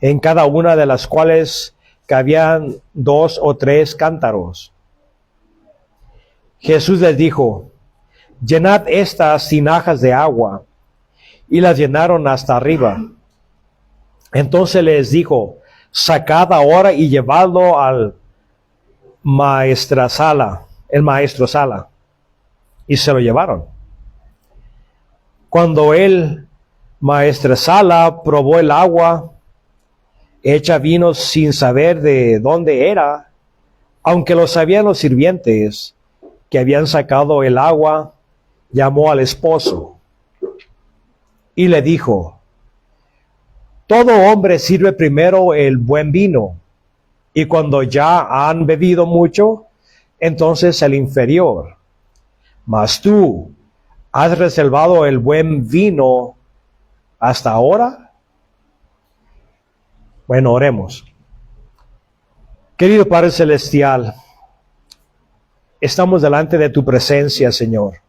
en cada una de las cuales cabían 2 o 3 cántaros. Jesús les dijo: llenad estas tinajas de agua. Y las llenaron hasta arriba. Entonces les dijo: sacad ahora y llevadlo al maestresala. Y se lo llevaron. Cuando el maestresala probó el agua hecha vino sin saber de dónde era, aunque lo sabían los sirvientes que habían sacado el agua, llamó al esposo y le dijo: todo hombre sirve primero el buen vino, y cuando ya han bebido mucho, entonces el inferior. Mas tú, ¿has reservado el buen vino hasta ahora? Bueno, oremos. Querido Padre Celestial, estamos delante de tu presencia, Señor,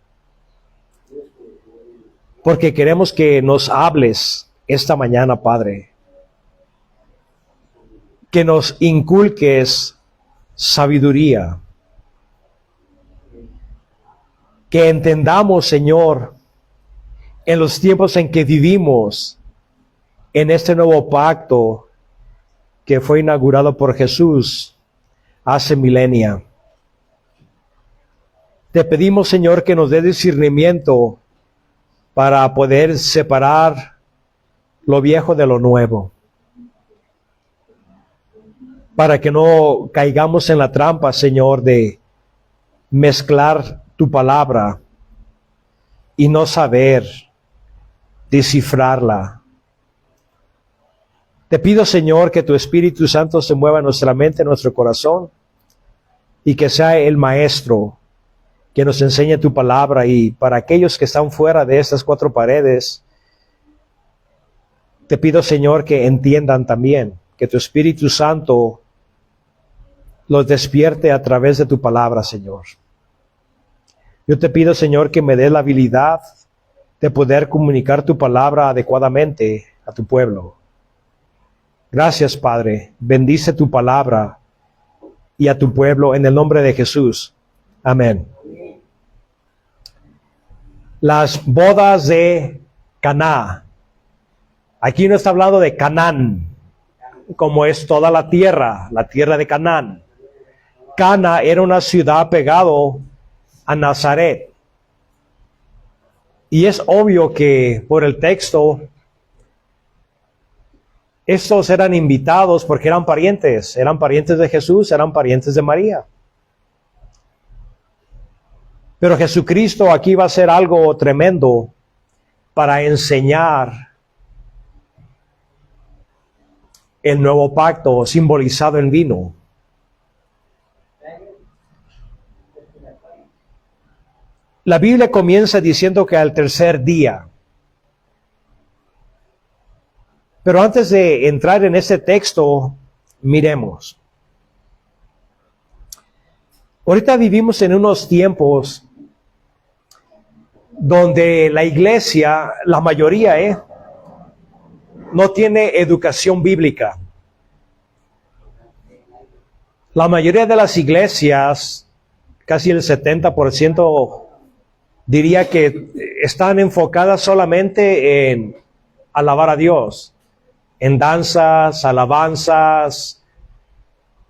porque queremos que nos hables esta mañana, Padre, que nos inculques sabiduría, que entendamos, Señor, en los tiempos en que vivimos, en este nuevo pacto que fue inaugurado por Jesús hace milenia. Te pedimos, Señor, que nos dé discernimiento para poder separar lo viejo de lo nuevo, para que no caigamos en la trampa, Señor, de mezclar tu palabra y no saber descifrarla. Te pido, Señor, que tu Espíritu Santo se mueva en nuestra mente, en nuestro corazón, y que sea el Maestro que nos enseñe tu palabra. Y para aquellos que están fuera de estas 4 paredes, te pido, Señor, que entiendan también, que tu Espíritu Santo los despierte a través de tu palabra, Señor. Yo te pido, Señor, que me dé la habilidad de poder comunicar tu palabra adecuadamente a tu pueblo. Gracias, Padre. Bendice tu palabra y a tu pueblo en el nombre de Jesús. Amén. Las bodas de Caná. Aquí no está hablando de Canaán, como es toda la tierra de Canaán. Cana era una ciudad pegado a Nazaret. Y es obvio que por el texto, estos eran invitados porque eran parientes de Jesús, eran parientes de María. Pero Jesucristo aquí va a hacer algo tremendo para enseñar el nuevo pacto simbolizado en vino. La Biblia comienza diciendo que al tercer día. Pero antes de entrar en ese texto, miremos. Ahorita vivimos en unos tiempos donde la iglesia, la mayoría, no tiene educación bíblica. La mayoría de las iglesias, casi el 70%, diría que están enfocadas solamente en alabar a Dios, en danzas, alabanzas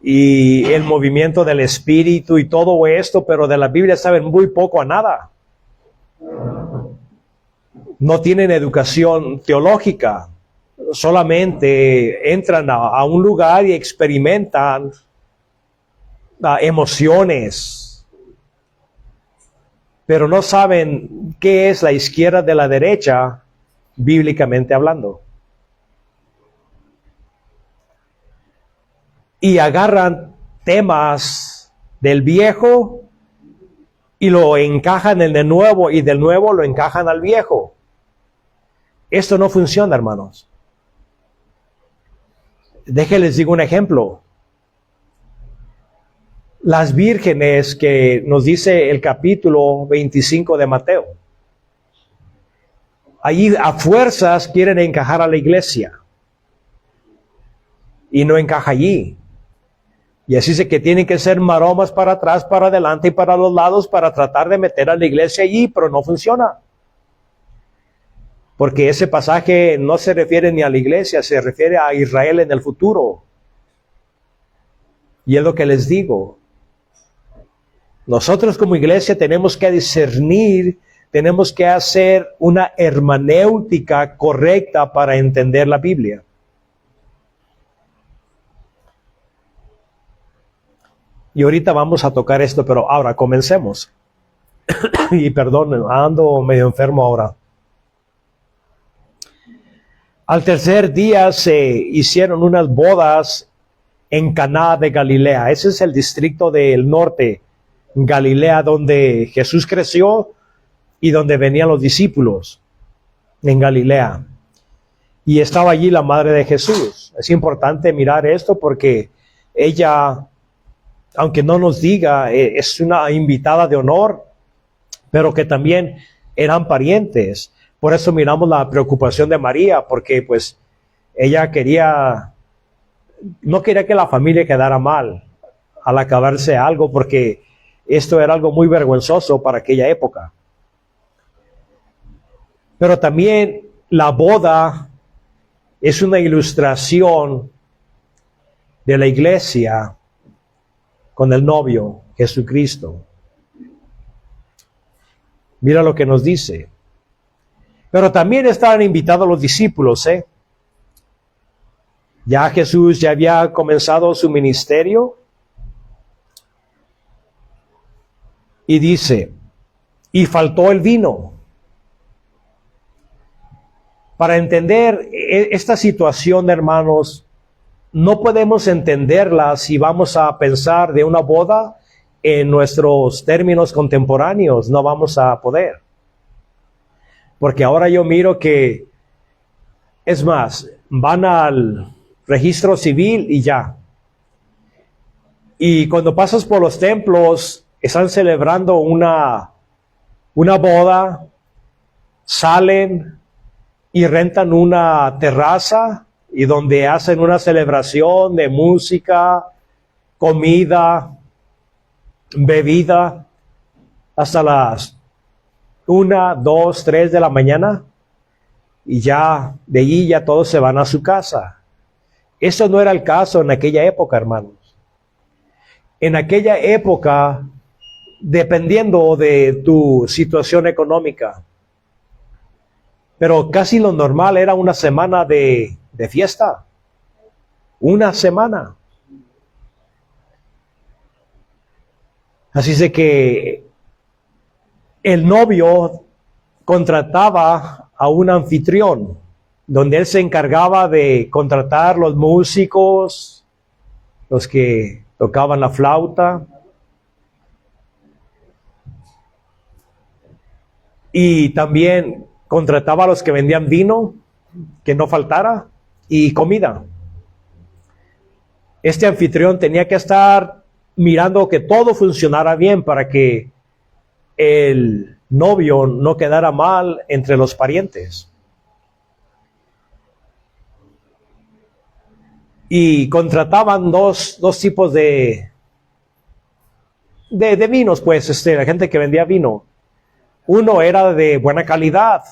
y el movimiento del Espíritu y todo esto, pero de la Biblia saben muy poco a nada. No tienen educación teológica, solamente entran a un lugar y experimentan emociones, pero no saben qué es la izquierda de la derecha, bíblicamente hablando. Y agarran temas del viejo y lo encajan en el nuevo, y del nuevo lo encajan al viejo. Esto no funciona, hermanos. Déjenles digo un ejemplo. Las vírgenes que nos dice el capítulo 25 de Mateo. Allí a fuerzas quieren encajar a la iglesia. y no encaja allí. Y así es que tienen que ser maromas para atrás, para adelante y para los lados para tratar de meter a la iglesia allí, pero no funciona. Porque ese pasaje no se refiere ni a la iglesia, se refiere a Israel en el futuro. Y es lo que les digo. Nosotros como iglesia tenemos que discernir, tenemos que hacer una hermenéutica correcta para entender la Biblia. Y ahorita vamos a tocar esto, pero ahora comencemos. Y perdón, ando medio enfermo ahora. Al tercer día se hicieron unas bodas en Caná de Galilea. Ese es el distrito del norte, Galilea, donde Jesús creció y donde venían los discípulos, en Galilea. Y estaba allí la madre de Jesús. Es importante mirar esto porque ella, aunque no nos diga, es una invitada de honor, pero que también eran parientes. Por eso miramos la preocupación de María, porque pues ella no quería que la familia quedara mal al acabarse algo, porque esto era algo muy vergonzoso para aquella época. Pero también la boda es una ilustración de la iglesia con el novio, Jesucristo. Mira lo que nos dice. Pero también estaban invitados los discípulos, Ya Jesús ya había comenzado su ministerio. Y dice, y faltó el vino. Para entender esta situación, hermanos, no podemos entenderla si vamos a pensar de una boda en nuestros términos contemporáneos. No vamos a poder. Porque ahora yo miro que, es más, van al registro civil y ya. Y cuando pasas por los templos, están celebrando una boda, salen y rentan una terraza y donde hacen una celebración de música, comida, bebida, hasta las 1, 2, 3 de la mañana, y ya de allí ya todos se van a su casa. Eso no era el caso en aquella época, hermanos. En aquella época, dependiendo de tu situación económica, pero casi lo normal era una semana de fiesta. Una semana. Así es de que el novio contrataba a un anfitrión, donde él se encargaba de contratar los músicos, los que tocaban la flauta, y también contrataba a los que vendían vino, que no faltara, y comida. Este anfitrión tenía que estar mirando que todo funcionara bien para que el novio no quedara mal entre los parientes. Y contrataban dos tipos de vinos, pues, la gente que vendía vino. Uno era de buena calidad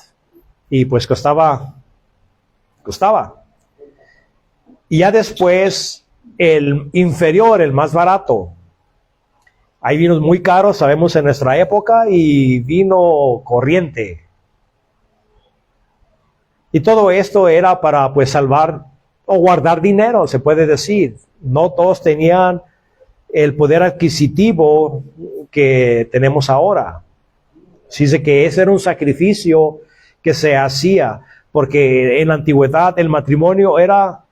y pues costaba. Y ya después el inferior, el más barato. Hay vinos muy caros, sabemos, en nuestra época, y vino corriente. Y todo esto era para pues salvar o guardar dinero, se puede decir. No todos tenían el poder adquisitivo que tenemos ahora. Así es que ese era un sacrificio que se hacía, porque en la antigüedad el matrimonio era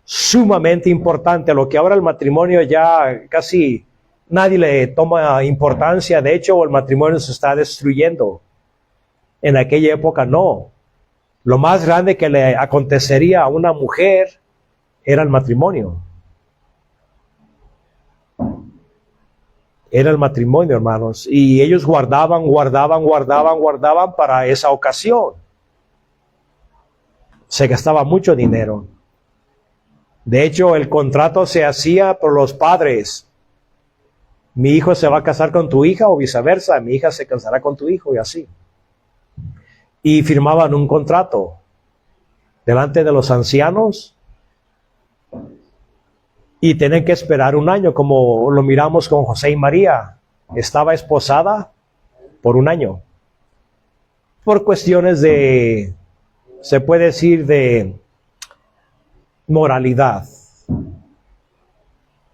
sumamente importante. Lo que ahora el matrimonio ya casi nadie le toma importancia. De hecho, el matrimonio se está destruyendo. En aquella época no. Lo más grande que le acontecería a una mujer era el matrimonio. Era el matrimonio, hermanos. Y ellos guardaban para esa ocasión. Se gastaba mucho dinero. De hecho, el contrato se hacía por los padres. Mi hijo se va a casar con tu hija o viceversa, mi hija se casará con tu hijo y así. Y firmaban un contrato delante de los ancianos y tienen que esperar un año, como lo miramos con José y María. Estaba esposada por un año. Por cuestiones de, se puede decir, de moralidad.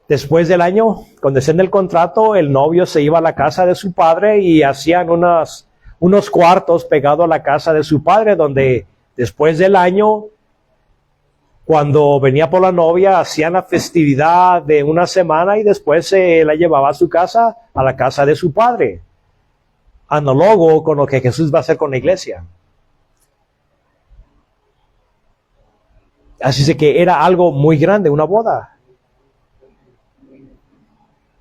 Después del año, cuando estén el contrato, el novio se iba a la casa de su padre y hacían unos cuartos pegados a la casa de su padre, donde después del año, cuando venía por la novia, hacían la festividad de una semana y después se la llevaba a su casa, a la casa de su padre. Análogo con lo que Jesús va a hacer con la iglesia. Así es que era algo muy grande, una boda.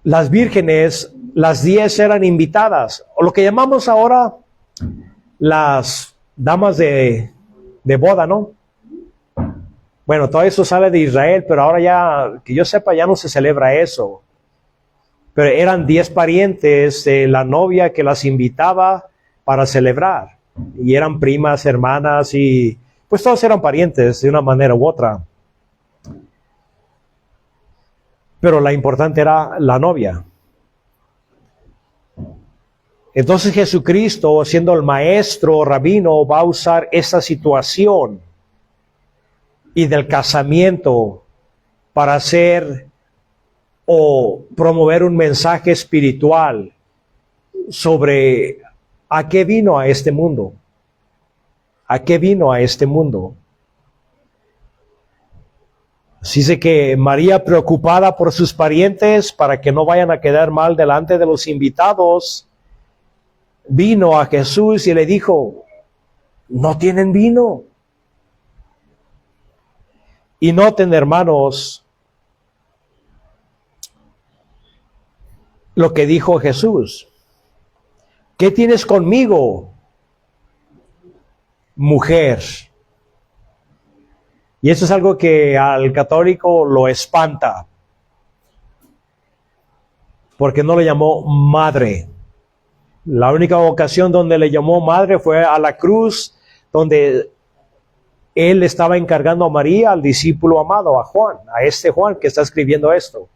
Las vírgenes, las 10 eran invitadas, o lo que llamamos ahora las damas de boda, ¿no? Bueno, todo eso sale de Israel, pero ahora ya, que yo sepa, ya no se celebra eso. Pero eran 10 parientes de la novia que las invitaba para celebrar. Y eran primas, hermanas, y pues todos eran parientes de una manera u otra. Pero la importante era la novia. Entonces Jesucristo, siendo el maestro, rabino, va a usar esta situación y del casamiento para hacer o promover un mensaje espiritual sobre a qué vino a este mundo. ¿A qué vino a este mundo? Así es que María, preocupada por sus parientes para que no vayan a quedar mal delante de los invitados, vino a Jesús y le dijo, no tienen vino. Y noten, hermanos, lo que dijo Jesús. ¿Qué tienes conmigo, mujer? Y eso es algo que al católico lo espanta, porque no le llamó madre. La única ocasión donde le llamó madre fue a la cruz, donde él estaba encargando a María, al discípulo amado, a Juan, a este Juan que está escribiendo esto.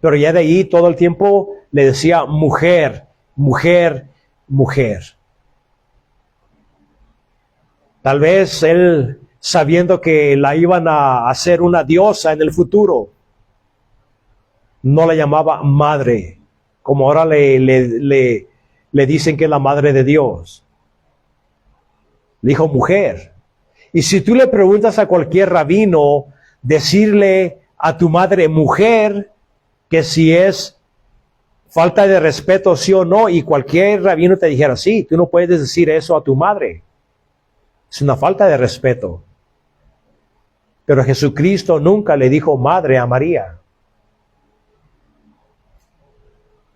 Pero ya de ahí todo el tiempo le decía mujer, mujer, mujer. Tal vez él, sabiendo que la iban a hacer una diosa en el futuro, no la llamaba madre, como ahora le dicen que es la madre de Dios. Le dijo mujer. Y si tú le preguntas a cualquier rabino, decirle a tu madre mujer, que si es falta de respeto sí o no, y cualquier rabino te dijera, sí, tú no puedes decir eso a tu madre. Es una falta de respeto. Pero Jesucristo nunca le dijo madre a María.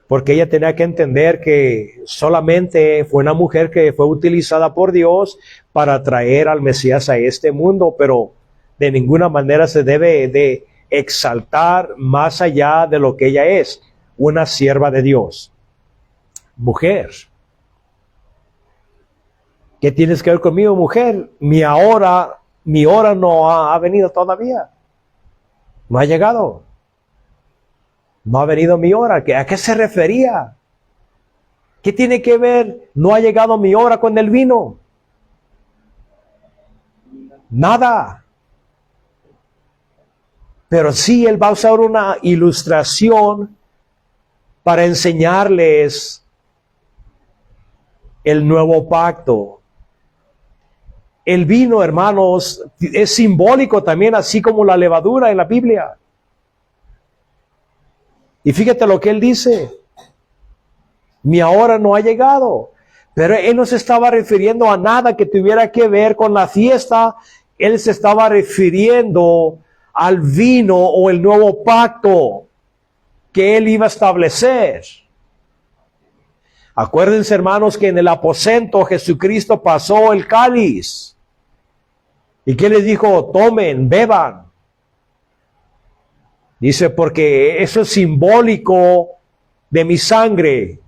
Porque ella tenía que entender que solamente fue una mujer que fue utilizada por Dios para traer al Mesías a este mundo, pero de ninguna manera se debe de exaltar más allá de lo que ella es, una sierva de Dios. Mujer. ¿Qué tienes que ver conmigo, mujer? Mi hora no ha venido todavía. No ha llegado. No ha venido mi hora. ¿A qué se refería? ¿Qué tiene que ver? No ha llegado mi hora con el vino. Nada. Pero sí, él va a usar una ilustración para enseñarles el nuevo pacto. El vino, hermanos, es simbólico también, así como la levadura en la Biblia. Y fíjate lo que él dice. Mi hora no ha llegado. Pero él no se estaba refiriendo a nada que tuviera que ver con la fiesta. Él se estaba refiriendo al vino o el nuevo pacto que él iba a establecer. Acuérdense, hermanos, que en el aposento Jesucristo pasó el cáliz. ¿Y qué les dijo? Tomen, beban. Dice, porque eso es simbólico de mi sangre.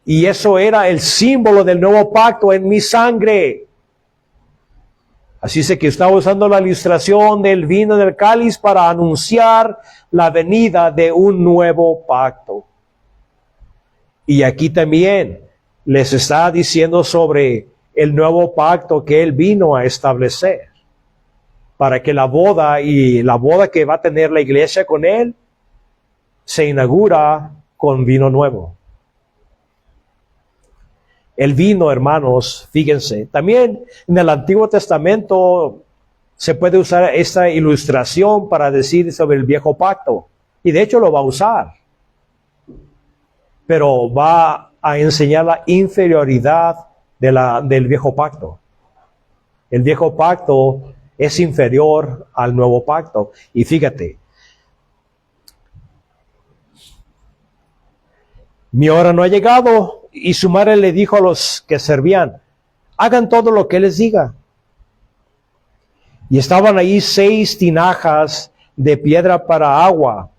Y eso era el símbolo del nuevo pacto en mi sangre. Así es que estaba usando la ilustración del vino del cáliz para anunciar la venida de un nuevo pacto. Y aquí también les está diciendo sobre el nuevo pacto que Él vino a establecer. Para que la boda que va a tener la iglesia con Él se inaugura con vino nuevo. El vino, hermanos, fíjense, también en el Antiguo Testamento se puede usar esta ilustración para decir sobre el viejo pacto. Y de hecho lo va a usar. Pero va a enseñar la inferioridad del viejo pacto. El viejo pacto es inferior al nuevo pacto. Y fíjate, mi hora no ha llegado. Y su madre le dijo a los que servían, hagan todo lo que Él les diga. Y estaban ahí 6 tinajas de piedra para agua,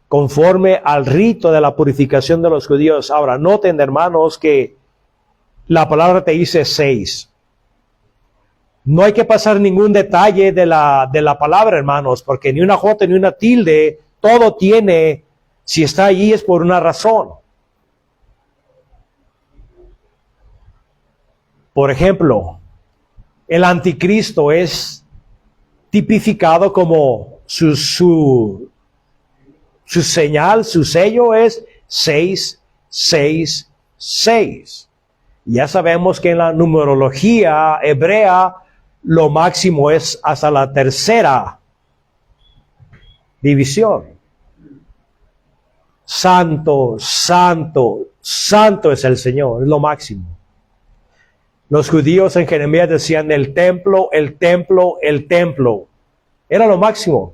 conforme al rito de la purificación de los judíos. Ahora, noten, hermanos, que la palabra te dice 6. No hay que pasar ningún detalle de la palabra, hermanos, porque ni una jota ni una tilde, todo tiene, si está allí es por una razón. Por ejemplo, el anticristo es tipificado como su señal, su sello es 666. Ya sabemos que en la numerología hebrea lo máximo es hasta la 3ª división. Santo, santo, santo es el Señor, es lo máximo. Los judíos en Jeremías decían el templo, el templo, el templo. Era lo máximo.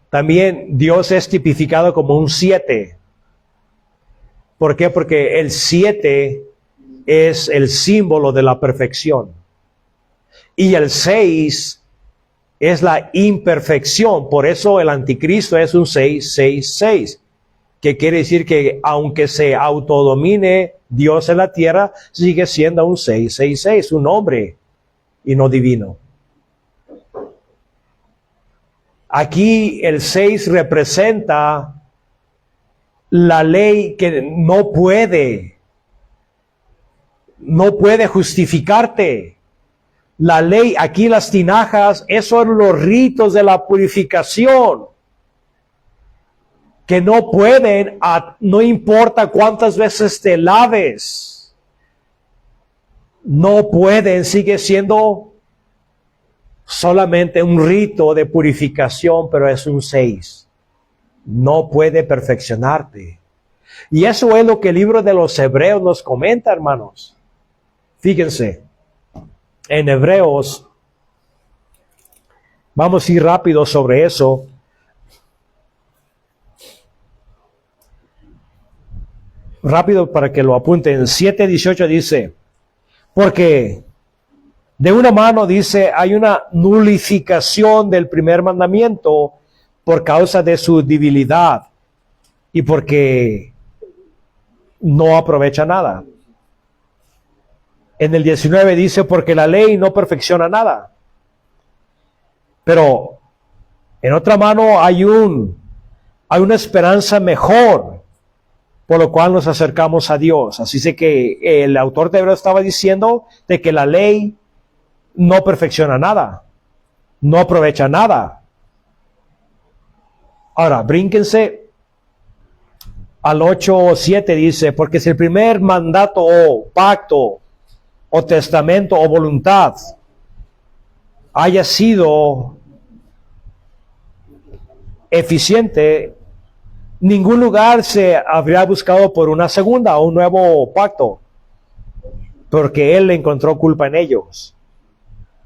También Dios es tipificado como un 7. ¿Por qué? Porque el 7 es el símbolo de la perfección. Y el 6 es la imperfección. Por eso el anticristo es un 666. Que quiere decir que aunque se autodomine Dios en la tierra, sigue siendo un 666, un hombre y no divino. Aquí el 6 representa la ley que no puede justificarte. La ley, aquí las tinajas, esos son los ritos de la purificación. Que no pueden, no importa cuántas veces te laves, no pueden, sigue siendo solamente un rito de purificación, pero es un 6. No puede perfeccionarte. Y eso es lo que el libro de los Hebreos nos comenta, hermanos. Fíjense, en Hebreos, vamos a ir rápido sobre eso. Rápido para que lo apunten. 7:18 dice, porque de una mano dice, hay una nulificación del primer mandamiento por causa de su debilidad y porque no aprovecha nada. En el 19 dice, porque la ley no perfecciona nada. Pero en otra mano hay una esperanza mejor, por lo cual nos acercamos a Dios. Así es que el autor de Hebreos estaba diciendo de que la ley no perfecciona nada, no aprovecha nada. Ahora, brínquense al 8:7, dice, porque si el primer mandato o pacto o testamento o voluntad haya sido eficiente, ningún lugar se habría buscado por una segunda o un nuevo pacto, porque Él encontró culpa en ellos.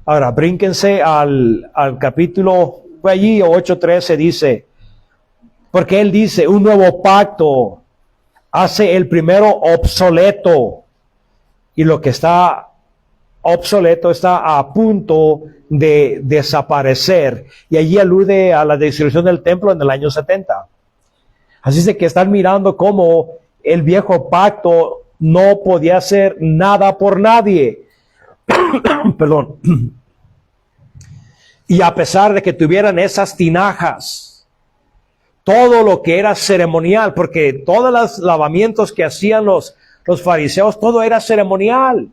Ahora, brínquense al capítulo, fue allí, 8:13, dice, porque Él dice, un nuevo pacto hace el primero obsoleto. Y lo que está obsoleto, está a punto de desaparecer. Y allí alude a la destrucción del templo en el año 70. Así es de que están mirando cómo el viejo pacto no podía hacer nada por nadie. Perdón. Y a pesar de que tuvieran esas tinajas, todo lo que era ceremonial, porque todos los lavamientos que hacían los fariseos, todo era ceremonial.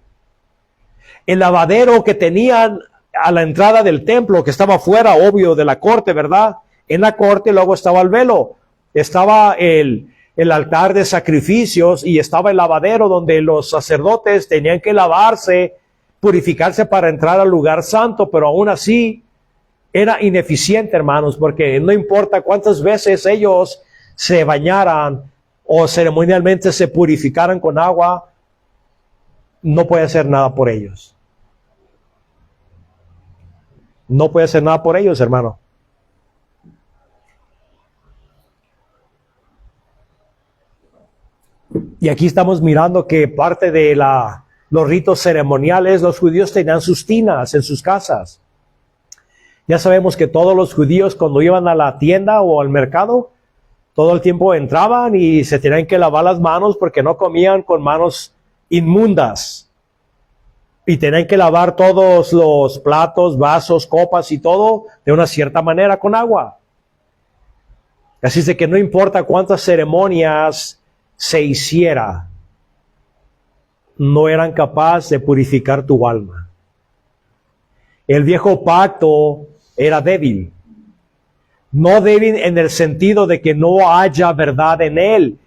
El lavadero que tenían a la entrada del templo, que estaba fuera, obvio, de la corte, ¿verdad? En la corte luego estaba el velo, estaba el altar de sacrificios y estaba el lavadero donde los sacerdotes tenían que lavarse, purificarse para entrar al lugar santo, pero aún así era ineficiente, hermanos, porque no importa cuántas veces ellos se bañaran o ceremonialmente se purificaran con agua, no puede hacer nada por ellos. No puede hacer nada por ellos, hermano. Y aquí estamos mirando que parte de los ritos ceremoniales, los judíos tenían sus tinas en sus casas. Ya sabemos que todos los judíos cuando iban a la tienda o al mercado, todo el tiempo entraban y se tenían que lavar las manos porque no comían con manos inmundas. Y tenían que lavar todos los platos, vasos, copas y todo de una cierta manera con agua. Así es de que no importa cuántas ceremonias se hiciera, no eran capaces de purificar tu alma. El viejo pacto era débil. No débil en el sentido de que no haya verdad en él.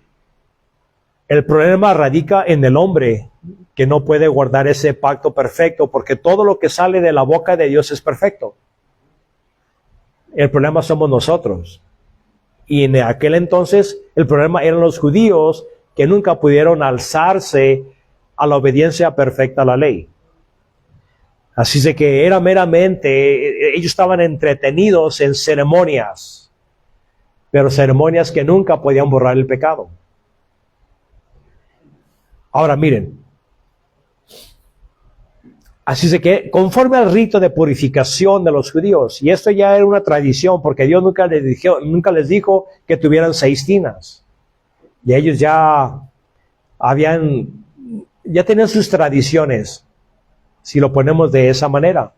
El problema radica en el hombre, que no puede guardar ese pacto perfecto, porque todo lo que sale de la boca de Dios es perfecto. El problema somos nosotros. Y en aquel entonces el problema eran los judíos que nunca pudieron alzarse a la obediencia perfecta a la ley. Así de que era meramente, ellos estaban entretenidos en ceremonias, pero ceremonias que nunca podían borrar el pecado. Ahora miren, así de que conforme al rito de purificación de los judíos, y esto ya era una tradición porque Dios nunca les dijo que tuvieran 6 tinas. Y ellos ya tenían sus tradiciones, si lo ponemos de esa manera.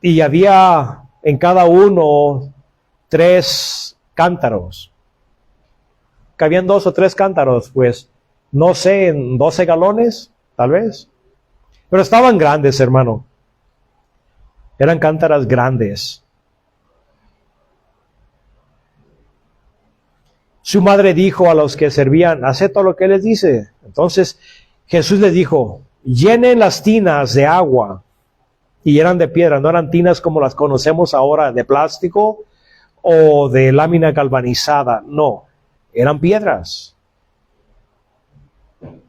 Y había en cada uno 3 cántaros. Cabían 2 o 3 cántaros, pues, no sé, en 12 galones, tal vez. Pero estaban grandes, hermano. Eran cántaras grandes. Su madre dijo a los que servían, haced todo lo que les dice. Entonces Jesús les dijo, llenen las tinas de agua. Y eran de piedra, no eran tinas como las conocemos ahora, de plástico o de lámina galvanizada. No, eran piedras.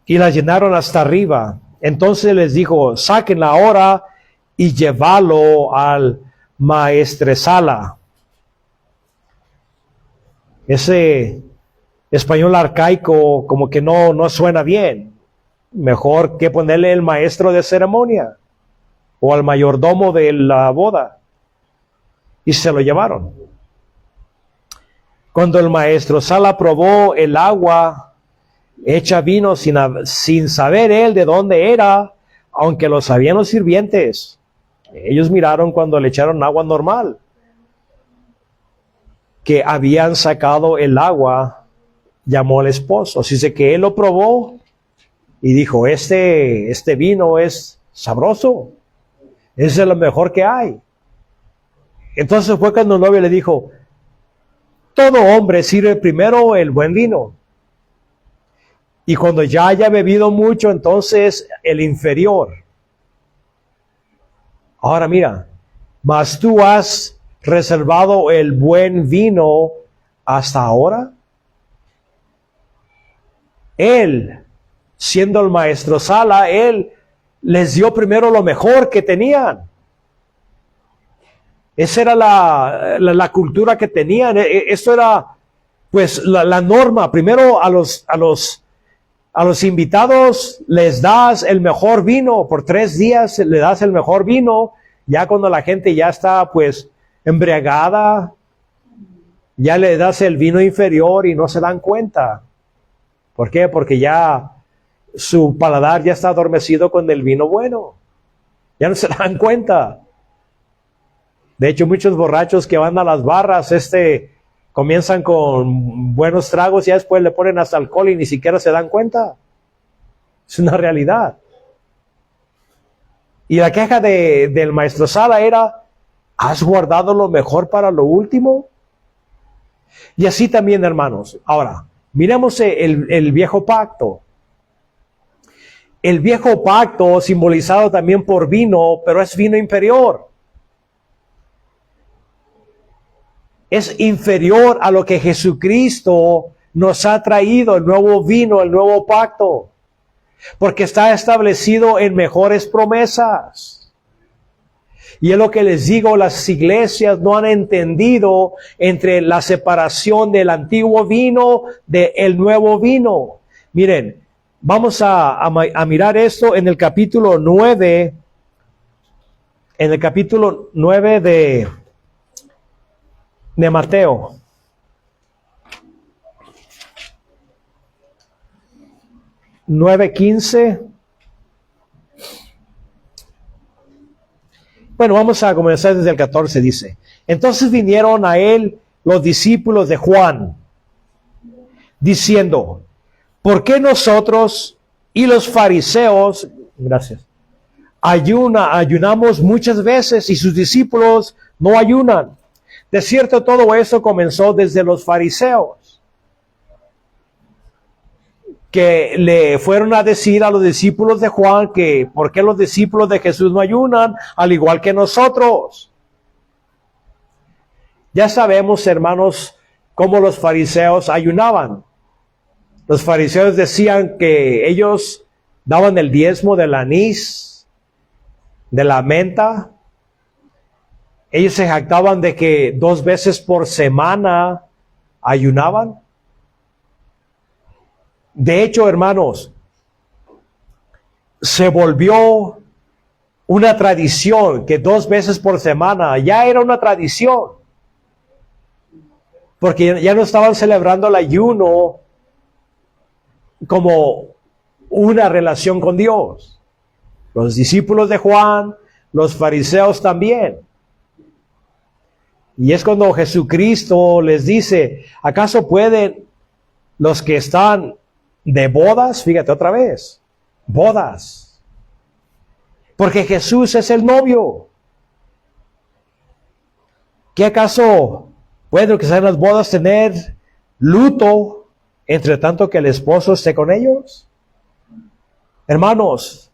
Y las llenaron hasta arriba. Entonces les dijo, sáquenla ahora y llévalo al maestresala. Ese español arcaico como que no suena bien. Mejor que ponerle el maestro de ceremonia o al mayordomo de la boda. Y se lo llevaron. Cuando el maestresala probó el agua hecha vino sin saber él de dónde era, aunque lo sabían los sirvientes, ellos miraron cuando le echaron agua normal, que habían sacado el agua, llamó al esposo. Así es que él lo probó y dijo, este vino es sabroso, es lo mejor que hay. Entonces fue cuando el novio le dijo, todo hombre sirve primero el buen vino, y cuando ya haya bebido mucho, entonces el inferior. Ahora mira, mas tú has reservado el buen vino hasta ahora. Él, siendo el maestresala, él les dio primero lo mejor que tenían. Esa era la cultura que tenían. Esto era pues la norma. Primero a los A los invitados les das el mejor vino, por 3 días le das el mejor vino, ya cuando la gente ya está pues embriagada, ya le das el vino inferior y no se dan cuenta. ¿Por qué? Porque ya su paladar ya está adormecido con el vino bueno. Ya no se dan cuenta. De hecho, muchos borrachos que van a las barras, comienzan con buenos tragos y después le ponen hasta alcohol y ni siquiera se dan cuenta. Es una realidad. Y la queja del maestro Sala era, ¿has guardado lo mejor para lo último? Y así también, hermanos. Ahora, miremos el viejo pacto. El viejo pacto simbolizado también por vino, pero es vino inferior. Es inferior a lo que Jesucristo nos ha traído, el nuevo vino, el nuevo pacto. Porque está establecido en mejores promesas. Y es lo que les digo, las iglesias no han entendido entre la separación del antiguo vino del nuevo vino. Miren, vamos a mirar esto en el capítulo 9. En el capítulo 9 de Mateo. (9:15). Bueno, vamos a comenzar desde el 14, dice. Entonces vinieron a él los discípulos de Juan, diciendo, ¿por qué nosotros y los fariseos, ayunamos muchas veces y sus discípulos no ayunan? De cierto, todo eso comenzó desde los fariseos, que le fueron a decir a los discípulos de Juan que por qué los discípulos de Jesús no ayunan, al igual que nosotros. Ya sabemos, hermanos, cómo los fariseos ayunaban. Los fariseos decían que ellos daban el diezmo del anís, de la menta. Ellos se jactaban de que 2 veces por semana ayunaban. De hecho, hermanos, se volvió una tradición que 2 veces por semana ya era una tradición. Porque ya no estaban celebrando el ayuno como una relación con Dios. Los discípulos de Juan, los fariseos también. Y es cuando Jesucristo les dice, ¿acaso pueden los que están de bodas? Fíjate otra vez, bodas. Porque Jesús es el novio. ¿Qué acaso pueden los que están en las bodas tener luto entre tanto que el esposo esté con ellos? Hermanos,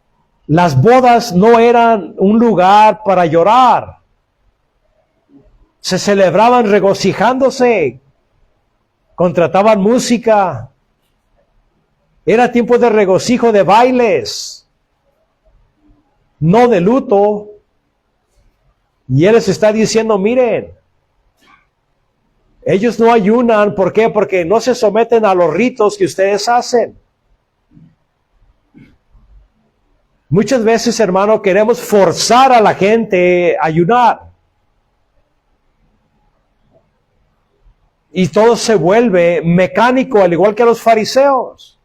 las bodas no eran un lugar para llorar. Se celebraban regocijándose, contrataban música. Era tiempo de regocijo, de bailes, no de luto. Y Él les está diciendo, miren, ellos no ayunan. ¿Por qué? Porque no se someten a los ritos que ustedes hacen. Muchas veces, hermano, queremos forzar a la gente a ayunar. Y todo se vuelve mecánico, al igual que los fariseos.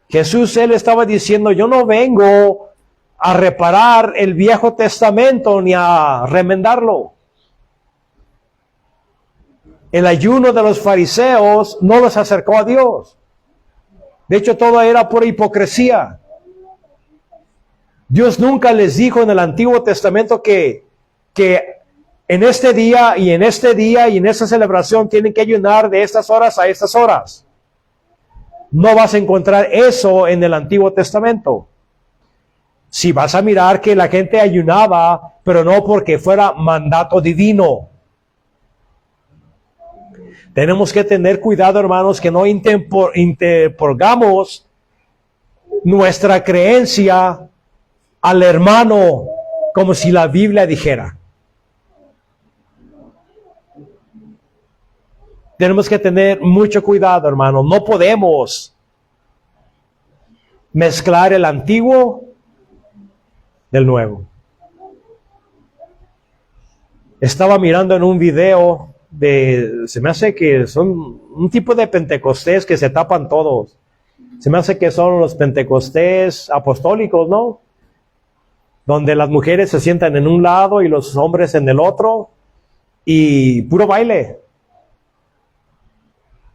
Jesús, Él estaba diciendo, yo no vengo a reparar el Viejo Testamento ni a remendarlo. El ayuno de los fariseos no los acercó a Dios. De hecho, todo era pura hipocresía. Dios nunca les dijo en el Antiguo Testamento que en este día y en este día y en esta celebración tienen que ayunar de estas horas a estas horas. No vas a encontrar eso en el Antiguo Testamento. Si vas a mirar que la gente ayunaba, pero no porque fuera mandato divino. Tenemos que tener cuidado, hermanos, que no interpongamos nuestra creencia al hermano como si la Biblia dijera. Tenemos que tener mucho cuidado, hermano. No podemos mezclar el antiguo del nuevo. Estaba mirando en un video se me hace que son un tipo de pentecostés que se tapan todos. Se me hace que son los pentecostés apostólicos, ¿no? Donde las mujeres se sientan en un lado y los hombres en el otro, y puro baile.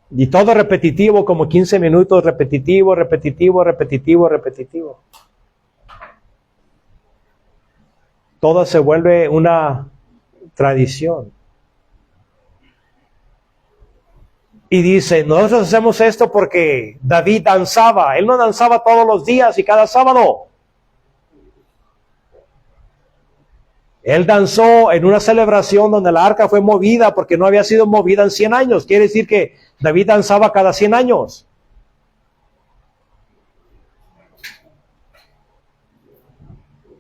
Y todo repetitivo, como 15 minutos, repetitivo. Todo se vuelve una tradición. Y dice, nosotros hacemos esto porque David danzaba. Él no danzaba todos los días y cada sábado. Él danzó en una celebración donde la arca fue movida porque no había sido movida en 100 años. Quiere decir que David danzaba cada 100 años.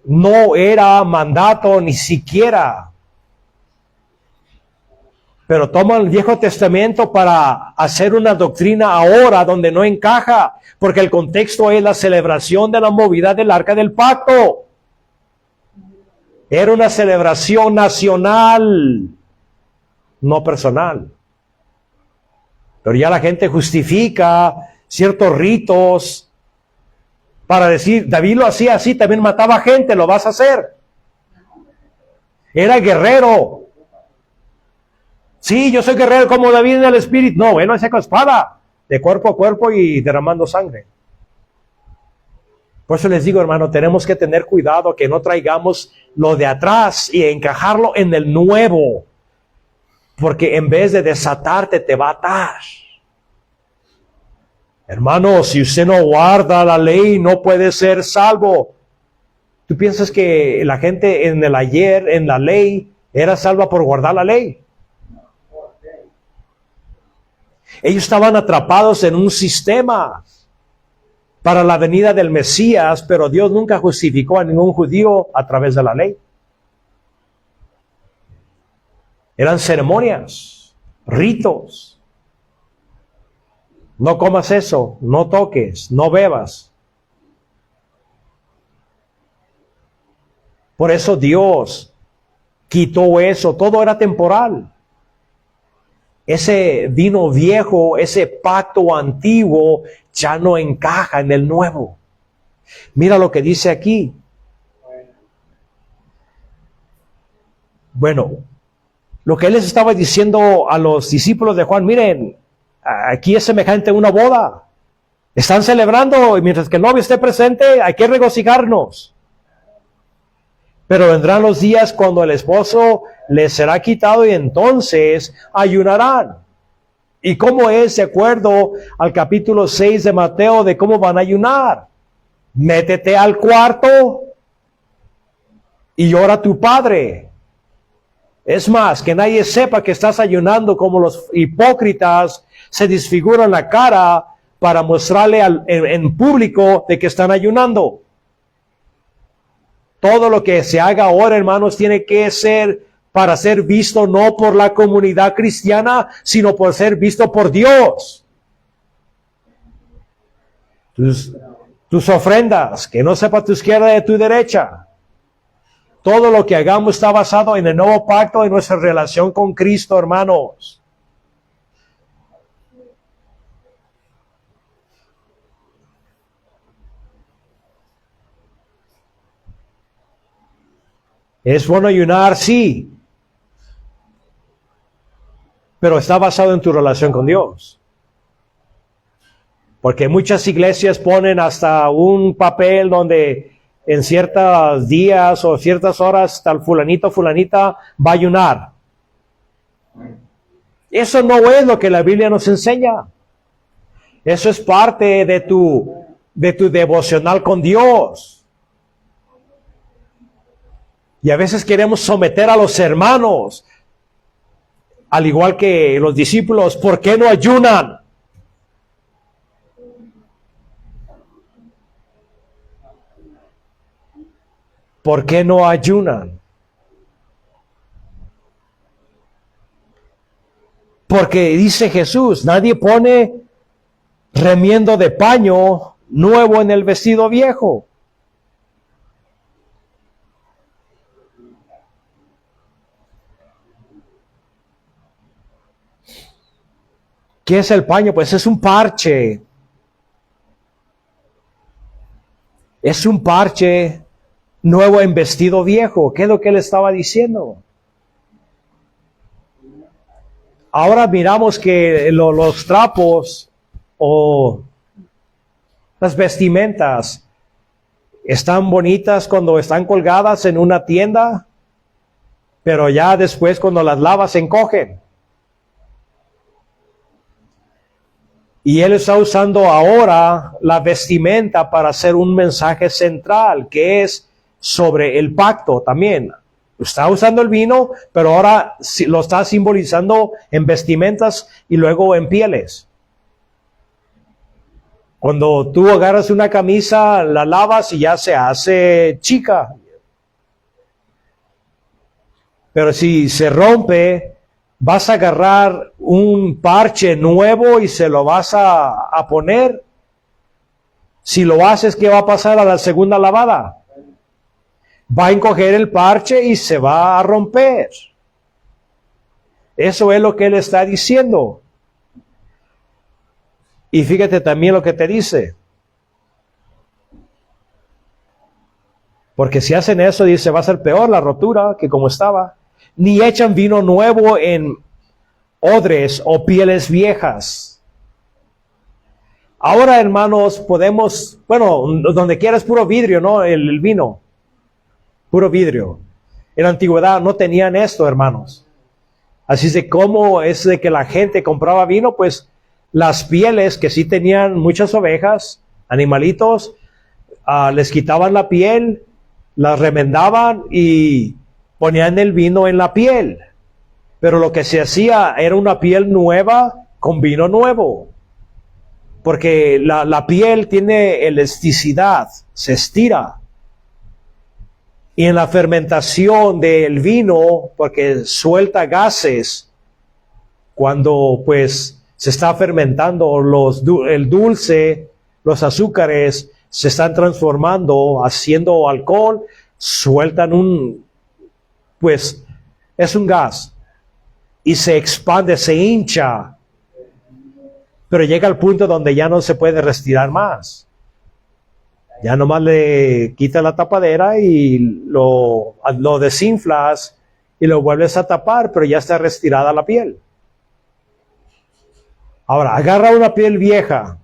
No era mandato ni siquiera. Pero toman el Viejo Testamento para hacer una doctrina ahora donde no encaja, porque el contexto es la celebración de la movida del Arca del Pacto. Era una celebración nacional, no personal. Pero ya la gente justifica ciertos ritos para decir, David lo hacía así, también mataba gente, lo vas a hacer. Era guerrero. Sí, yo soy guerrero como David en el espíritu. No, él no hacía con espada, de cuerpo a cuerpo y derramando sangre. Por eso les digo, hermano, tenemos que tener cuidado que no traigamos lo de atrás y encajarlo en el nuevo. Porque en vez de desatarte, te va a atar. Hermano, si usted no guarda la ley, no puede ser salvo. ¿Tú piensas que la gente en el ayer, en la ley, era salva por guardar la ley? Ellos estaban atrapados en un sistema para la venida del Mesías, pero Dios nunca justificó a ningún judío a través de la ley. Eran ceremonias, ritos. No comas eso, no toques, no bebas. Por eso Dios quitó eso, todo era temporal. Ese vino viejo, ese pacto antiguo, ya no encaja en el nuevo. Mira lo que dice aquí. Bueno, lo que él les estaba diciendo a los discípulos de Juan, miren, aquí es semejante a una boda. Están celebrando y mientras que el novio esté presente, hay que regocijarnos. Pero vendrán los días cuando el esposo les será quitado y entonces ayunarán. ¿Y cómo es de acuerdo al capítulo 6 de Mateo de cómo van a ayunar? Métete al cuarto y ora a tu padre. Es más, que nadie sepa que estás ayunando como los hipócritas se desfiguran la cara para mostrarle en público de que están ayunando. Todo lo que se haga ahora, hermanos, tiene que ser para ser visto no por la comunidad cristiana, sino por ser visto por Dios. Tus ofrendas, que no sepa tu izquierda de tu derecha. Todo lo que hagamos está basado en el nuevo pacto, en nuestra relación con Cristo, hermanos. Es bueno ayunar, sí, pero está basado en tu relación con Dios. Porque muchas iglesias ponen hasta un papel donde en ciertos días o ciertas horas tal fulanito, fulanita va a ayunar. Eso no es lo que la Biblia nos enseña. Eso es parte de tu devocional con Dios. Y a veces queremos someter a los hermanos, al igual que los discípulos. ¿Por qué no ayunan? ¿Por qué no ayunan? Porque dice Jesús, nadie pone remiendo de paño nuevo en el vestido viejo. ¿Qué es el paño? Pues es un parche. Es un parche nuevo en vestido viejo. ¿Qué es lo que él estaba diciendo? Ahora miramos que los trapos o las vestimentas están bonitas cuando están colgadas en una tienda, pero ya después cuando las lavas se encogen. Y él está usando ahora la vestimenta para hacer un mensaje central, que es sobre el pacto también. Está usando el vino, pero ahora lo está simbolizando en vestimentas y luego en pieles. Cuando tú agarras una camisa, la lavas y ya se hace chica. Pero si se rompe, vas a agarrar un parche nuevo y se lo vas a poner. Si lo haces, ¿qué va a pasar a la segunda lavada? Va a encoger el parche y se va a romper. Eso es lo que él está diciendo. Y fíjate también lo que te dice. Porque si hacen eso, dice, va a ser peor la rotura que como estaba. Ni echan vino nuevo en odres o pieles viejas. Ahora, hermanos, podemos, bueno, donde quiera es puro vidrio, ¿no? El vino. Puro vidrio. En la antigüedad no tenían esto, hermanos. Así de cómo es de que la gente compraba vino, pues las pieles que sí tenían muchas ovejas, animalitos, les quitaban la piel, las remendaban y ponían el vino en la piel. Pero lo que se hacía era una piel nueva con vino nuevo. Porque la piel tiene elasticidad, se estira. Y en la fermentación del vino, porque suelta gases, cuando pues se está fermentando el dulce, los azúcares se están transformando, haciendo alcohol, sueltan pues es un gas. Y se expande, se hincha. Pero llega al punto donde ya no se puede respirar más. Ya nomás le quitas la tapadera y lo desinflas y lo vuelves a tapar, pero ya está retirada la piel. Ahora, agarra una piel vieja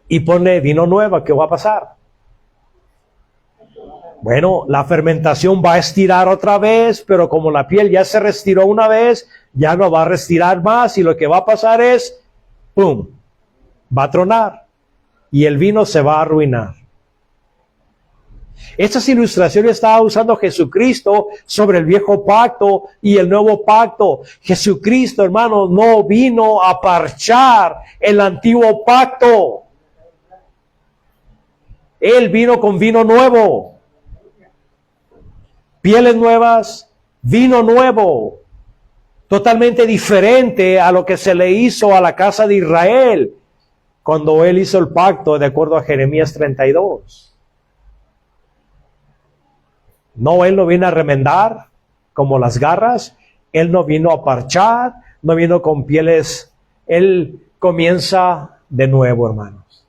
y pone vino nueva, ¿qué va a pasar? Bueno, la fermentación va a estirar otra vez, pero como la piel ya se restiró una vez, ya no va a restirar más y lo que va a pasar es, ¡pum!, va a tronar y el vino se va a arruinar. Estas ilustraciones estaba usando Jesucristo sobre el viejo pacto y el nuevo pacto. Jesucristo, hermano, no vino a parchar el antiguo pacto. Él vino con vino nuevo. Pieles nuevas, vino nuevo. Totalmente diferente a lo que se le hizo a la casa de Israel cuando él hizo el pacto de acuerdo a Jeremías 32. No, él no vino a remendar como las garras, él no vino a parchar, no vino con pieles, él comienza de nuevo, hermanos.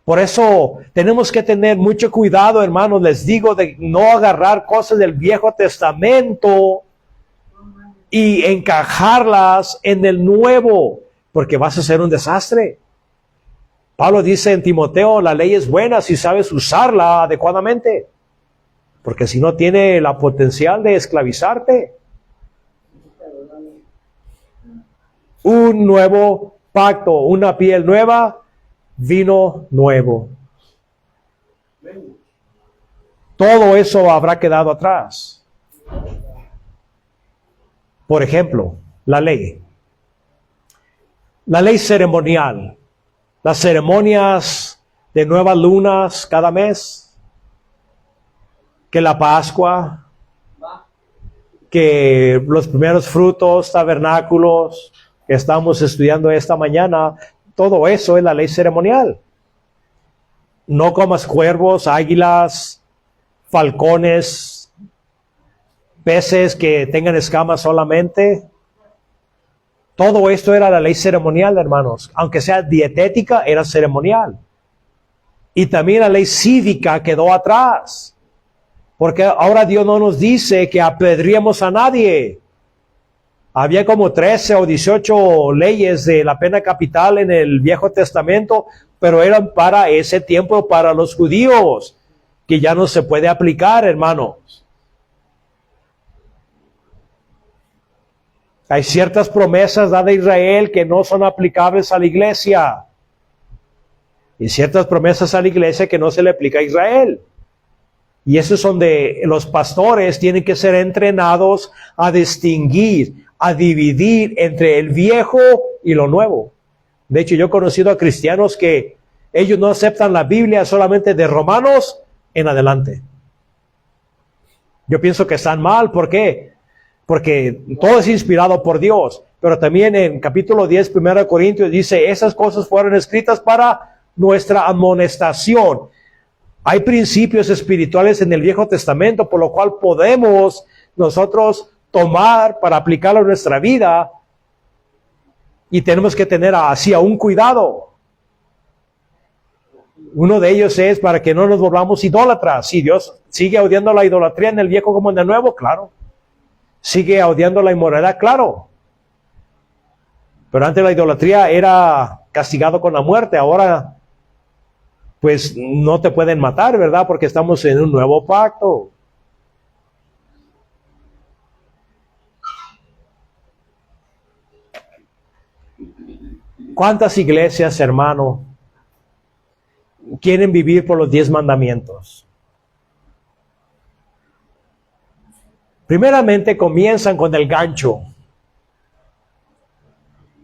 Por eso tenemos que tener mucho cuidado, hermanos, les digo, de no agarrar cosas del Viejo Testamento y encajarlas en el Nuevo, porque vas a ser un desastre. Pablo dice en Timoteo, la ley es buena si sabes usarla adecuadamente. Porque si no tiene la potencial de esclavizarte. Un nuevo pacto, una piel nueva, vino nuevo. Todo eso habrá quedado atrás. Por ejemplo, la ley. La ley ceremonial. Las ceremonias de nuevas lunas cada mes. Que la Pascua, que los primeros frutos, tabernáculos, estamos estudiando esta mañana, todo eso es la ley ceremonial. No comas cuervos, águilas, falcones, peces que tengan escamas solamente. Todo esto era la ley ceremonial, hermanos. Aunque sea dietética, era ceremonial. Y también la ley cívica quedó atrás. Porque ahora Dios no nos dice que apedreemos a nadie. Había como 13 o 18 leyes de la pena capital en el Viejo Testamento, pero eran para ese tiempo, para los judíos, que ya no se puede aplicar, hermanos. Hay ciertas promesas dadas a Israel que no son aplicables a la iglesia. Y ciertas promesas a la iglesia que no se le aplica a Israel. Y eso es donde los pastores tienen que ser entrenados a distinguir, a dividir entre el viejo y lo nuevo. De hecho, yo he conocido a cristianos que ellos no aceptan la Biblia solamente de Romanos en adelante. Yo pienso que están mal. ¿Por qué? Porque todo es inspirado por Dios. Pero también en capítulo 10, 1 Corintios dice, esas cosas fueron escritas para nuestra amonestación. Hay principios espirituales en el Viejo Testamento, por lo cual podemos nosotros tomar para aplicarlo a nuestra vida, y tenemos que tener así un cuidado. Uno de ellos es para que no nos volvamos idólatras. Si Dios sigue odiando la idolatría en el Viejo como en el Nuevo, claro. Sigue odiando la inmoralidad, claro. Pero antes la idolatría era castigado con la muerte, ahora pues no te pueden matar, ¿verdad? Porque estamos en un nuevo pacto. ¿Cuántas iglesias, hermano, quieren vivir por los 10 mandamientos? Primeramente comienzan con el gancho.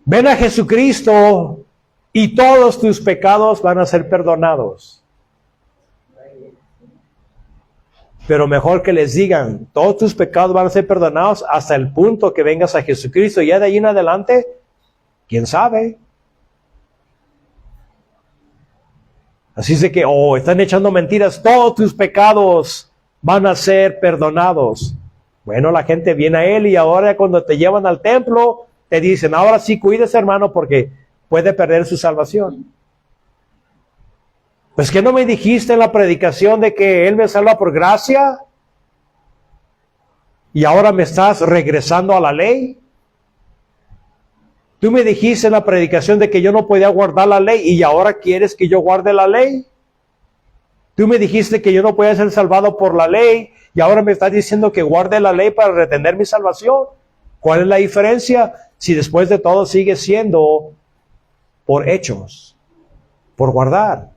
Ven a Jesucristo y todos tus pecados van a ser perdonados. Pero mejor que les digan, todos tus pecados van a ser perdonados hasta el punto que vengas a Jesucristo. Y ya de ahí en adelante, ¿quién sabe? Así es de que, están echando mentiras, todos tus pecados van a ser perdonados. Bueno, la gente viene a Él y ahora cuando te llevan al templo, te dicen, ahora sí cuídese, hermano, porque puede perder su salvación. Pues que no me dijiste en la predicación de que Él me salva por gracia y ahora me estás regresando a la ley. Tú me dijiste en la predicación de que yo no podía guardar la ley y ahora quieres que yo guarde la ley. Tú me dijiste que yo no podía ser salvado por la ley y ahora me estás diciendo que guarde la ley para retener mi salvación. ¿Cuál es la diferencia? Si después de todo sigue siendo por hechos, por guardar.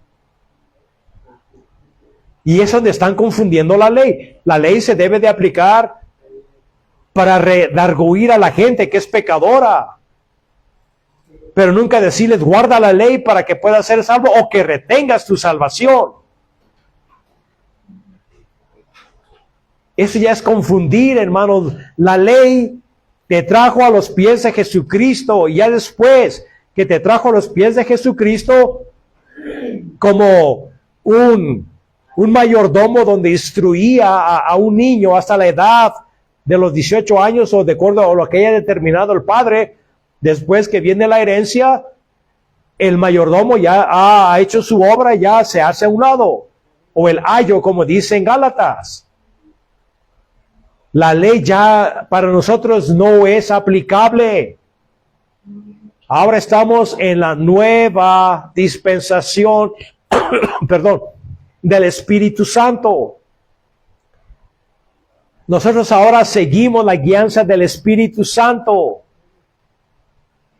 Y es donde están confundiendo la ley. La ley se debe de aplicar para redarguir a la gente que es pecadora. Pero nunca decirles guarda la ley para que puedas ser salvo o que retengas tu salvación. Eso ya es confundir, hermanos. La ley te trajo a los pies de Jesucristo y ya después que te trajo a los pies de Jesucristo como un mayordomo donde instruía a un niño hasta la edad de los 18 años o de acuerdo a lo que haya determinado el padre. Después que viene la herencia, el mayordomo ya ha hecho su obra, ya se hace a un lado. O el ayo, como dice en Gálatas. La ley ya para nosotros no es aplicable. Ahora estamos en la nueva dispensación, perdón, del Espíritu Santo. Nosotros ahora seguimos la guianza del Espíritu Santo.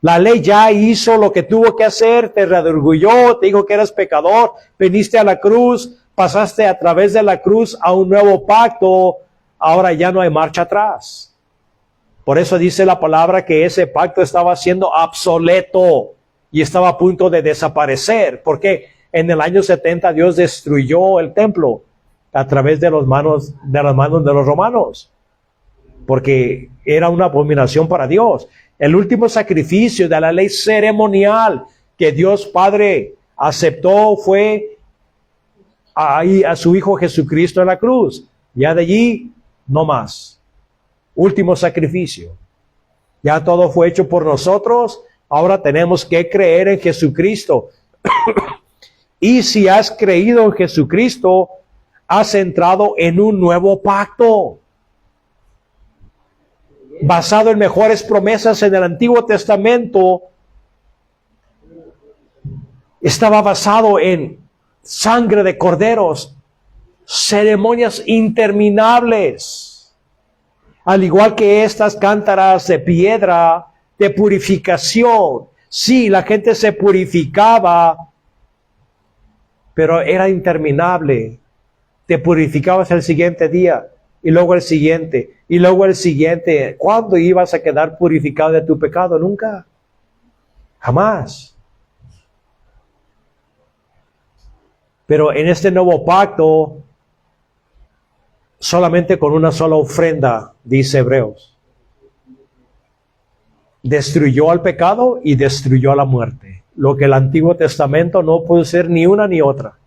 La ley ya hizo lo que tuvo que hacer, te redarguyó, te dijo que eras pecador, viniste a la cruz, pasaste a través de la cruz a un nuevo pacto, ahora ya no hay marcha atrás. Por eso dice la palabra que ese pacto estaba siendo obsoleto y estaba a punto de desaparecer, porque en el año 70 Dios destruyó el templo a través de las manos de los romanos, porque era una abominación para Dios. El último sacrificio de la ley ceremonial que Dios Padre aceptó fue ahí a su Hijo Jesucristo en la cruz. Ya de allí, no más. Último sacrificio. Ya todo fue hecho por nosotros. Ahora tenemos que creer en Jesucristo. Y si has creído en Jesucristo, has entrado en un nuevo pacto, basado en mejores promesas. En el Antiguo Testamento estaba basado en sangre de corderos, ceremonias interminables, al igual que estas cántaras de piedra de purificación. Sí, la gente se purificaba, pero era interminable. Te purificabas el siguiente día, y luego el siguiente, y luego el siguiente. ¿Cuándo ibas a quedar purificado de tu pecado? Nunca. Jamás. Pero en este nuevo pacto, solamente con una sola ofrenda, dice Hebreos, destruyó al pecado y destruyó a la muerte. Lo que el Antiguo Testamento no pudo ser ni una ni otra.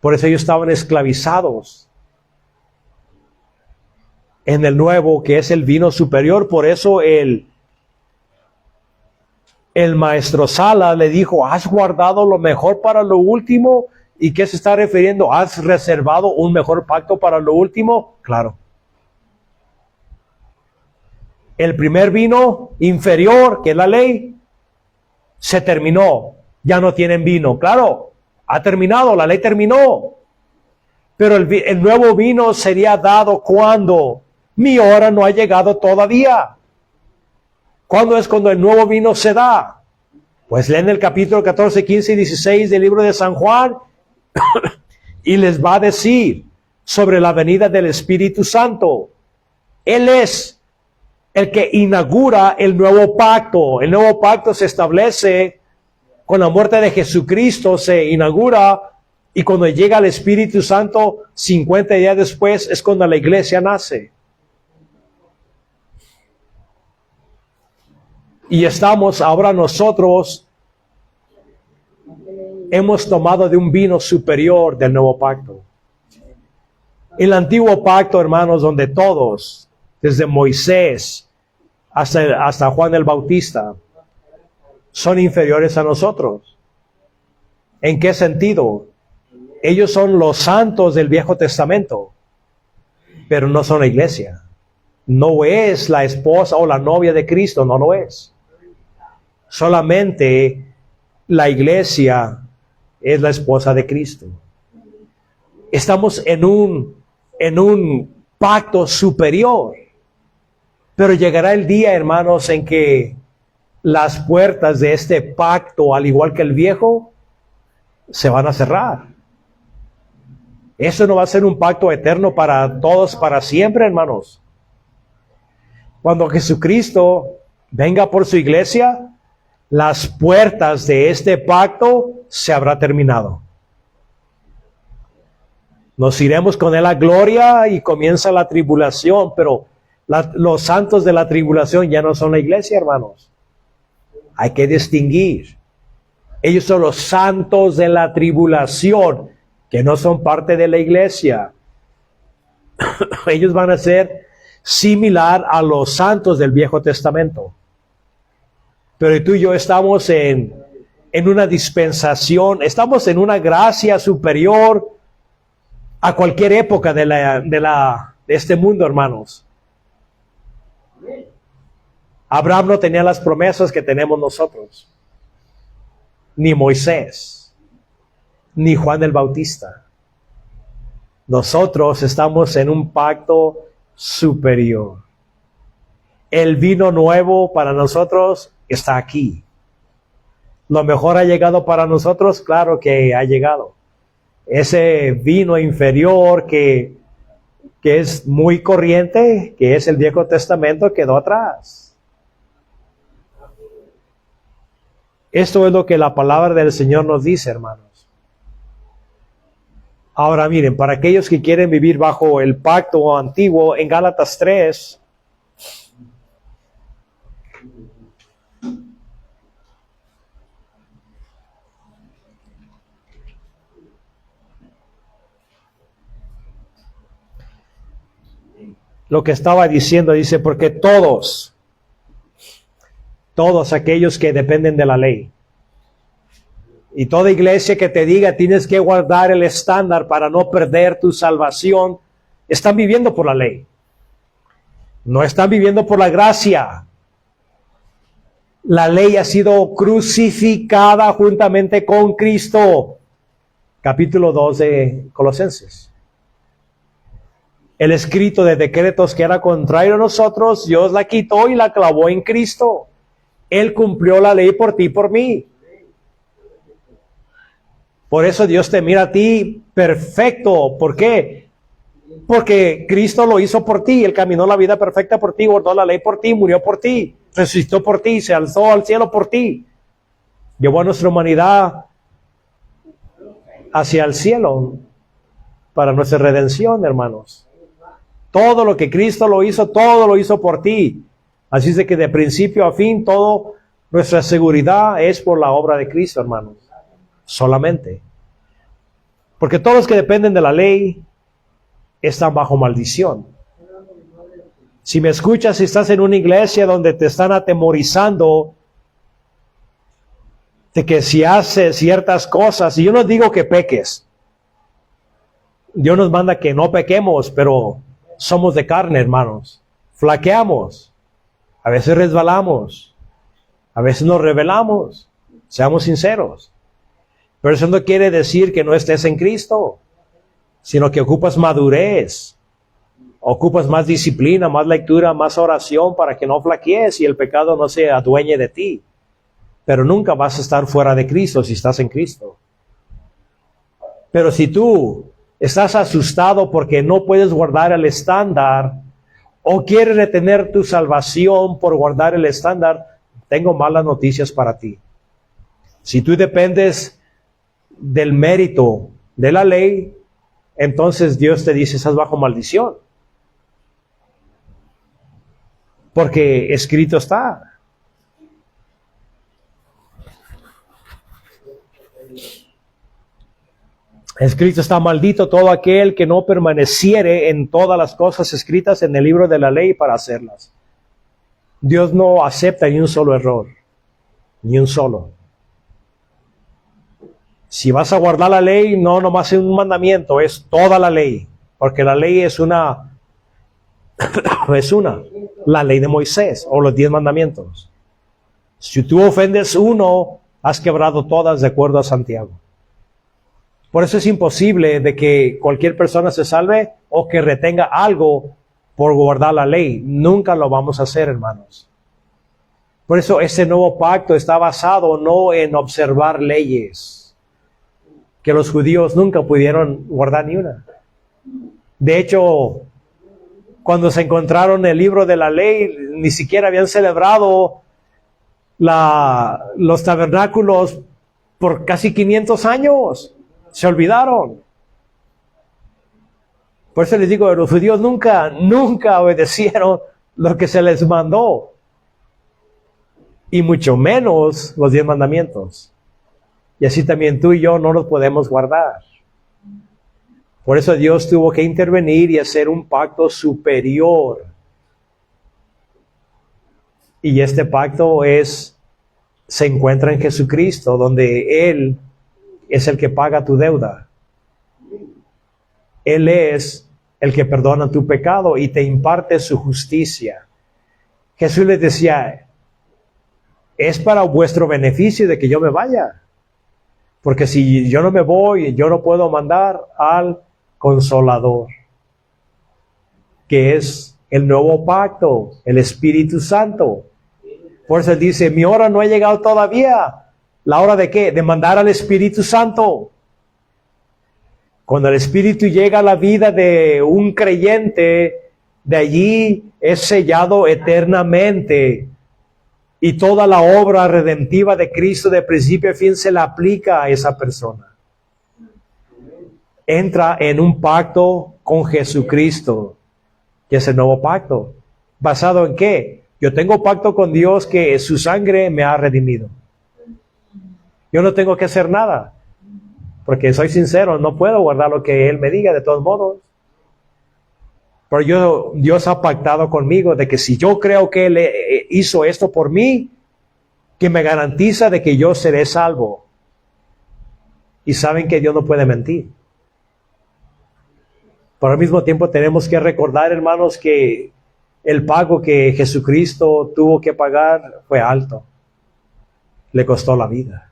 Por eso ellos estaban esclavizados. En el nuevo, que es el vino superior, por eso el maestro Sala le dijo, ¿has guardado lo mejor para lo último? ¿Y qué se está refiriendo? ¿Has reservado un mejor pacto para lo último? Claro. El primer vino inferior, que es la ley, se terminó. Ya no tienen vino. Claro, ha terminado, la ley terminó. Pero el nuevo vino sería dado cuando mi hora no ha llegado todavía. ¿Cuándo es cuando el nuevo vino se da? Pues leen el capítulo 14, 15 y 16 del libro de San Juan y les va a decir sobre la venida del Espíritu Santo. Él es el que inaugura el nuevo pacto. El nuevo pacto se establece con la muerte de Jesucristo, se inaugura, y cuando llega el Espíritu Santo, 50 días después, es cuando la iglesia nace. Y estamos ahora nosotros, hemos tomado de un vino superior del nuevo pacto. El antiguo pacto, hermanos, donde todos, desde Moisés hasta Juan el Bautista, son inferiores a nosotros. ¿En qué sentido? Ellos son los santos del Viejo Testamento, pero no son la iglesia. No es la esposa o la novia de Cristo, no lo es. Solamente la iglesia es la esposa de Cristo. Estamos en un pacto superior. Pero llegará el día, hermanos, en que las puertas de este pacto, al igual que el viejo, se van a cerrar. Eso no va a ser un pacto eterno para todos, para siempre, hermanos. Cuando Jesucristo venga por su iglesia, las puertas de este pacto se habrá terminado. Nos iremos con él a gloria y comienza la tribulación, pero los santos de la tribulación ya no son la iglesia, hermanos. Hay que distinguir. Ellos son los santos de la tribulación, que no son parte de la iglesia. Ellos van a ser similar a los santos del Viejo Testamento. Pero tú y yo estamos en una dispensación, estamos en una gracia superior a cualquier época de este mundo, hermanos. Abraham no tenía las promesas que tenemos nosotros, ni Moisés, ni Juan el Bautista. Nosotros estamos en un pacto superior. El vino nuevo para nosotros está aquí. Lo mejor ha llegado para nosotros, claro que ha llegado. Ese vino inferior que es muy corriente, que es el Viejo Testamento, quedó atrás. Esto es lo que la palabra del Señor nos dice, hermanos. Ahora miren, para aquellos que quieren vivir bajo el pacto antiguo, en Gálatas 3, lo que estaba diciendo. Dice, porque todos aquellos que dependen de la ley, y toda iglesia que te diga tienes que guardar el estándar para no perder tu salvación, están viviendo por la ley. No están viviendo por la gracia. La ley ha sido crucificada juntamente con Cristo. Capítulo 2 de Colosenses. El escrito de decretos que era contrario a nosotros, Dios la quitó y la clavó en Cristo. Él cumplió la ley por ti y por mí. Por eso Dios te mira a ti perfecto. ¿Por qué? Porque Cristo lo hizo por ti. Él caminó la vida perfecta por ti, guardó la ley por ti, murió por ti, resucitó por ti, se alzó al cielo por ti. Llevó a nuestra humanidad hacia el cielo para nuestra redención, hermanos. Todo lo que Cristo lo hizo, todo lo hizo por ti. Así es de que de principio a fin, toda nuestra seguridad es por la obra de Cristo, hermanos. Solamente. Porque todos los que dependen de la ley están bajo maldición. Si me escuchas, si estás en una iglesia donde te están atemorizando de que si haces ciertas cosas, y yo no digo que peques, Dios nos manda que no pequemos, pero somos de carne, hermanos. Flaqueamos, a veces resbalamos, a veces nos rebelamos, seamos sinceros. Pero eso no quiere decir que no estés en Cristo, sino que ocupas madurez, ocupas más disciplina, más lectura, más oración para que no flaquees y el pecado no se adueñe de ti. Pero nunca vas a estar fuera de Cristo si estás en Cristo. Pero si tú estás asustado porque no puedes guardar el estándar o quieres retener tu salvación por guardar el estándar, tengo malas noticias para ti. Si tú dependes del mérito de la ley, entonces Dios te dice, estás bajo maldición. Porque escrito está. Escrito está, maldito todo aquel que no permaneciere en todas las cosas escritas en el libro de la ley para hacerlas. Dios no acepta ni un solo error, ni un solo. Si vas a guardar la ley, no nomás es un mandamiento, es toda la ley. Porque la ley es la ley de Moisés o los 10 mandamientos. Si tú ofendes uno, has quebrado todas de acuerdo a Santiago. Por eso es imposible de que cualquier persona se salve o que retenga algo por guardar la ley. Nunca lo vamos a hacer, hermanos. Por eso este nuevo pacto está basado no en observar leyes, que los judíos nunca pudieron guardar ni una. De hecho, cuando se encontraron el libro de la ley, ni siquiera habían celebrado los tabernáculos por casi 500 años. Se olvidaron. Por eso les digo, los judíos nunca obedecieron lo que se les mandó. Y mucho menos los 10 mandamientos. Y así también tú y yo no los podemos guardar. Por eso Dios tuvo que intervenir y hacer un pacto superior. Y este pacto se encuentra en Jesucristo, donde Él es el que paga tu deuda. Él es el que perdona tu pecado y te imparte su justicia. Jesús les decía, es para vuestro beneficio de que yo me vaya. Porque si yo no me voy, yo no puedo mandar al Consolador, que es el nuevo pacto, el Espíritu Santo. Por eso dice, mi hora no ha llegado todavía. ¿La hora de qué? De mandar al Espíritu Santo. Cuando el Espíritu llega a la vida de un creyente, de allí es sellado eternamente. Y toda la obra redentiva de Cristo de principio a fin se la aplica a esa persona. Entra en un pacto con Jesucristo, que es el nuevo pacto. ¿Basado en qué? Yo tengo pacto con Dios que su sangre me ha redimido. Yo no tengo que hacer nada, porque soy sincero, no puedo guardar lo que Él me diga de todos modos. Pero Dios ha pactado conmigo de que si yo creo que Él hizo esto por mí, que me garantiza de que yo seré salvo. Y saben que Dios no puede mentir. Pero al mismo tiempo tenemos que recordar, hermanos, que el pago que Jesucristo tuvo que pagar fue alto. Le costó la vida.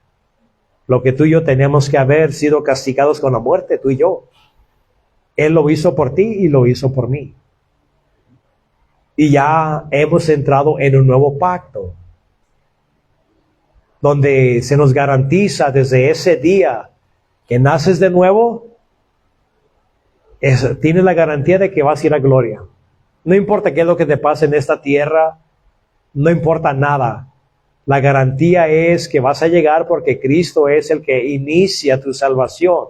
Lo que tú y yo tenemos que haber sido castigados con la muerte, tú y yo. Él lo hizo por ti y lo hizo por mí. Y ya hemos entrado en un nuevo pacto, donde se nos garantiza desde ese día que naces de nuevo, tienes la garantía de que vas a ir a gloria. No importa qué es lo que te pase en esta tierra, no importa nada. La garantía es que vas a llegar porque Cristo es el que inicia tu salvación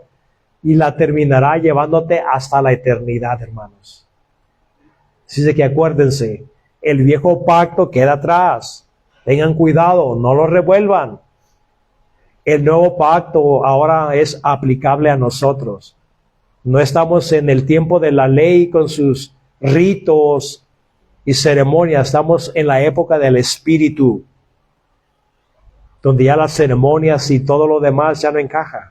y la terminará llevándote hasta la eternidad, hermanos. Así de que acuérdense, el viejo pacto queda atrás. Tengan cuidado, no lo revuelvan. El nuevo pacto ahora es aplicable a nosotros. No estamos en el tiempo de la ley con sus ritos y ceremonias. Estamos en la época del Espíritu, donde ya las ceremonias y todo lo demás ya no encaja.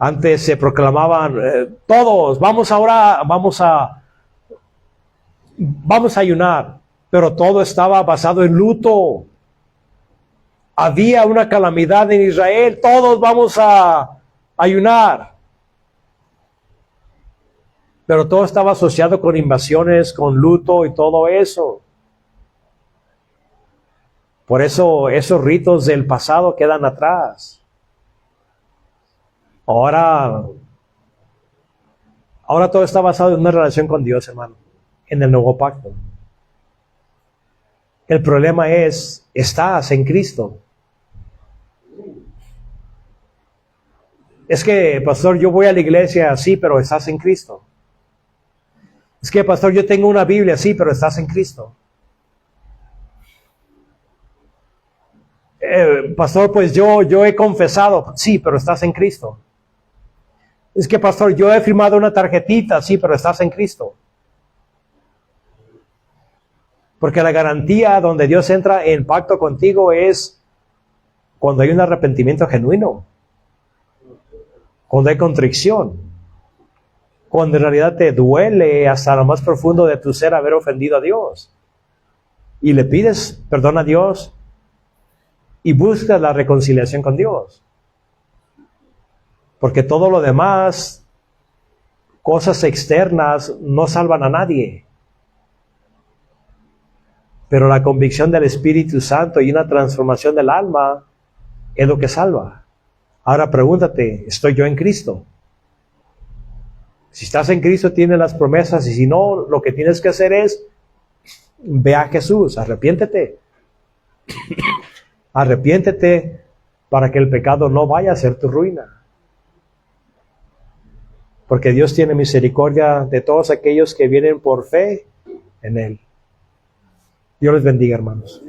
Antes se proclamaban todos, vamos a ayunar, pero todo estaba basado en luto. Había una calamidad en Israel, todos vamos a ayunar. Pero todo estaba asociado con invasiones, con luto y todo eso. Por eso esos ritos del pasado quedan atrás. Ahora todo está basado en una relación con Dios, hermano, en el nuevo pacto. El problema es, estás en Cristo. Es que, pastor, yo voy a la iglesia, sí, pero estás en Cristo. Es que, pastor, yo tengo una Biblia, sí, pero estás en Cristo. Pastor, pues yo he confesado, sí, pero estás en Cristo. Es que, pastor, yo he firmado una tarjetita, sí, pero estás en Cristo. Porque la garantía donde Dios entra en pacto contigo es cuando hay un arrepentimiento genuino, cuando hay contrición, cuando en realidad te duele hasta lo más profundo de tu ser haber ofendido a Dios. Y le pides perdón a Dios y buscas la reconciliación con Dios. Porque todo lo demás, cosas externas, no salvan a nadie. Pero la convicción del Espíritu Santo y una transformación del alma es lo que salva. Ahora pregúntate, ¿estoy yo en Cristo? Si estás en Cristo, tienes las promesas, y si no, lo que tienes que hacer es, ve a Jesús, arrepiéntete. Arrepiéntete para que el pecado no vaya a ser tu ruina. Porque Dios tiene misericordia de todos aquellos que vienen por fe en Él. Dios les bendiga, hermanos.